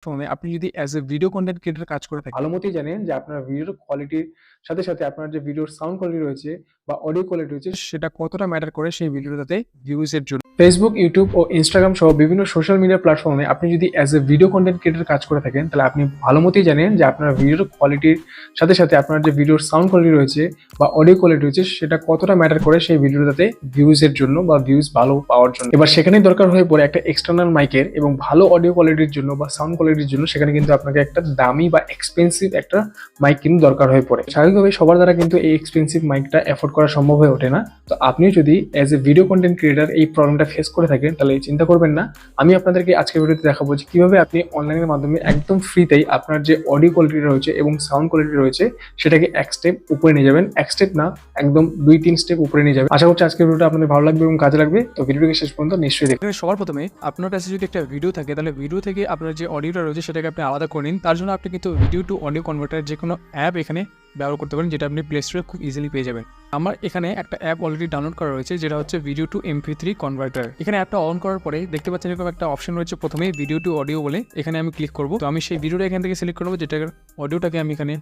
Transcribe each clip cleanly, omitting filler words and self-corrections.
ফোনে আপনি যদি as a video content creator কাজ করে থাকেন, ভালো মতোই জানেন যে আপনার ভিডিওর কোয়ালিটির সাথে আপনার যে ভিডিওর সাউন্ড কোয়ালিটি রয়েছে বা অডিও কোয়ালিটি রয়েছে সেটা কতটা ম্যাটার করে সেই ভিডিওটাতে ভিউজ এর জন্য। ফেসবুক, ইউটিউব ও ইনস্টাগ্রাম সহ বিভিন্ন সোশ্যাল মিডিয়া প্ল্যাটফর্মে আপনি যদি as a video content creator কাজ করে থাকেন, তাহলে আপনি ভালো মতোই জানেন যে আপনার ভিডিওর কোয়ালিটির সাথে আপনার যে ভিডিওর সাউন্ড কোয়ালিটি রয়েছে বা অডিও কোয়ালিটি রয়েছে সেটা কতটা ম্যাটার করে সেই ভিডিওটাতে ভিউজ এর জন্য বা ভিউজ ভালো পাওয়ার জন্য। এবার সেখানেই দরকার হয়ে পড়ে একটা এক্সটার্নাল মাইকের এবং ভালো অডিও কোয়ালিটির জন্য বা সাউন্ড কোয়ালিটির জন্য সেখানে কিন্তু আপনাকে একটা দামি বা এক্সপেন্সিভ একটা মাইক কিন্তু দরকার হয়ে পড়ে। স্বাভাবিকভাবে সবার দ্বারা কিন্তু এই এক্সপেন্সিভ মাইকটা অ্যাফোর্ড করা সম্ভব হয়ে ওঠে না। তো আপনিও যদি as a video content creator এই প্রবলেমটা ফেস করে থাকেন, তাহলে চিন্তা করবেন না। আমি আপনাদেরকে আজকের ভিডিওতে দেখাবো যে কিভাবে আপনি অনলাইনের মাধ্যমে একদম ফ্রিতেই আপনার যে অডিও কোয়ালিটি রয়েছে এবং সাউন্ড কোয়ালিটি রয়েছে সেটাকে এক স্টেপ উপরে নিয়ে যাবেন। এক স্টেপ না, একদম 2-3 স্টেপ উপরে নিয়ে যাবেন। আশা করছি আজকের ভিডিওটা আপনাদের ভালো লাগবে এবং কাজে লাগবে। তো ভিডিওটাকে শেষ পর্যন্ত নিশ্চয়ই দেখুন। এখানে সবার প্রথমে আপনার কাছে যদি একটা ভিডিও থাকে, তাহলে ভিডিও থেকে আপনার যে অডিওটা রয়েছে সেটাকে আপনি আলাদা করে নিন। তার জন্য আপনি কিন্তু ভিডিও টু অডিও কনভার্টার যে কোনো অ্যাপ এখানে ব্যবহার করতে পারেন, যেটা আপনি প্লে স্টোরে খুব ইজিলি পেয়ে যাবেন। আমার এখানে একটা অ্যাপ অলরেডি ডাউনলোড করা রয়েছে, যেটা হচ্ছে ভিডিও টু MP3 কনভার্টার। এখানে অ্যাপটা অন করার পরে দেখতে পাচ্ছেন এরকম একটা অপশন রয়েছে প্রথমে ভিডিও টু অডিও বলে। এখানে আমি ক্লিক করব। তো আমি সেই ভিডিওটা এখান থেকে সিলেক্ট করবো, যেটা অডিওটাকে আমি এখানে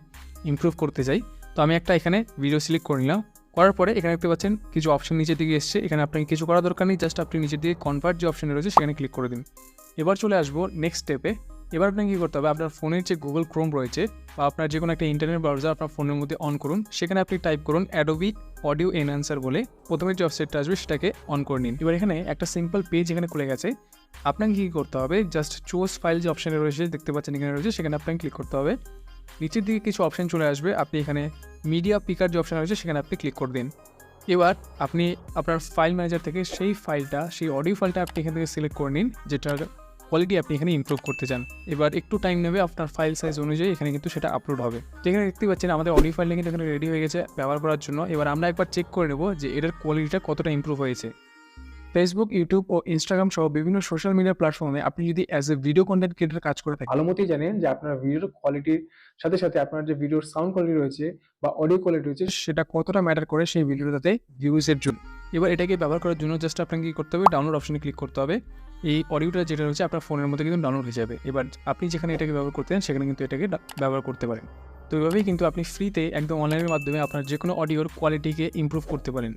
ইমপ্রুভ করতে চাই। তো আমি একটা এখানে ভিডিও সিলেক্ট করে নিলাম। করার পরে এখানে দেখতে পাচ্ছেন কিছু অপশন নিচের দিকে এসছে। এখানে আপনাকে কিছু করার দরকার নেই, জাস্ট আপনি নিচের দিকে কনভার্ট যে অপশন রয়েছে সেখানে ক্লিক করে দিন। এবার চলে আসবো নেক্সট স্টেপে। এবার আপনাকে কী করতে হবে, আপনার ফোনের যে গুগল ক্রোম রয়েছে বা আপনার যে কোনো একটা ইন্টারনেট ব্রাউজার আপনার ফোনের মধ্যে অন করুন। সেখানে আপনি টাইপ করুন অ্যাডোবি অডিও এনহ্যান্সার বলে। প্রথমে যে ওয়েবসাইটটা আসবে সেটাকে অন করে নিন। এবার এখানে একটা সিম্পল পেজ এখানে খুলে গেছে। আপনাকে কী করতে হবে, জাস্ট চুজ ফাইল যে অপশানে রয়েছে দেখতে পাচ্ছেন এখানে রয়েছে, সেখানে আপনাকে ক্লিক করতে হবে। নিচের দিকে কিছু অপশান চলে আসবে, আপনি এখানে মিডিয়া পিকার যে অপশান রয়েছে সেখানে আপনি ক্লিক করে দিন। এবার আপনি আপনার ফাইল ম্যানেজার থেকে সেই অডিও ফাইলটা আপনি এখান থেকে সিলেক্ট করে নিন, যেটার কোয়ালিটি আপনি এখানে ইমপ্রুভ করতে চান। এবার একটু টাইম নেবে, আপনার ফাইল সাইজ অনুযায়ী এখানে কিন্তু সেটা আপলোড হবে। তো এখানে দেখতে পাচ্ছেন আমাদের অডিও ফাইলটা কিন্তু এখানে রেডি হয়ে গেছে ব্যবহার করার জন্য। এবার আমরা একবার চেক করে নেব যে এটার কোয়ালিটিটা কতটা ইমপ্রুভ হয়েছে। ফেসবুক, ইউটিউব ও ইনস্টাগ্রাম সহ বিভিন্ন সোশ্যাল মিডিয়া প্ল্যাটফর্মে আপনি যদি as a video content creator কাজ করে থাকেন, ভালো মতোই জানেন যে আপনার ভিডিওর কোয়ালিটির সাথে আপনার যে ভিডিওর সাউন্ড কোয়ালিটি রয়েছে বা অডিও কোয়ালিটি রয়েছে সেটা কতটা ম্যাটার করে সেই ভিডিওটাতে ভিউজের জন্য। এবার এটাকে ব্যবহার করার জন্য জাস্ট আপনাকে কী করতে হবে, ডাউনলোড অপশনে ক্লিক করতে হবে। এই অডিওটা যেটা রয়েছে আপনার ফোনের মধ্যে কিন্তু ডাউনলোড হয়ে যাবে। এবার আপনি যেখানে এটাকে ব্যবহার করতেন সেখানে কিন্তু এটাকে ব্যবহার করতে পারেন। তো এভাবেই কিন্তু আপনি ফ্রিতে একদম অনলাইনের মাধ্যমে আপনার যে কোনো অডিওর কোয়ালিটিকে ইমপ্রুভ করতে পারেন।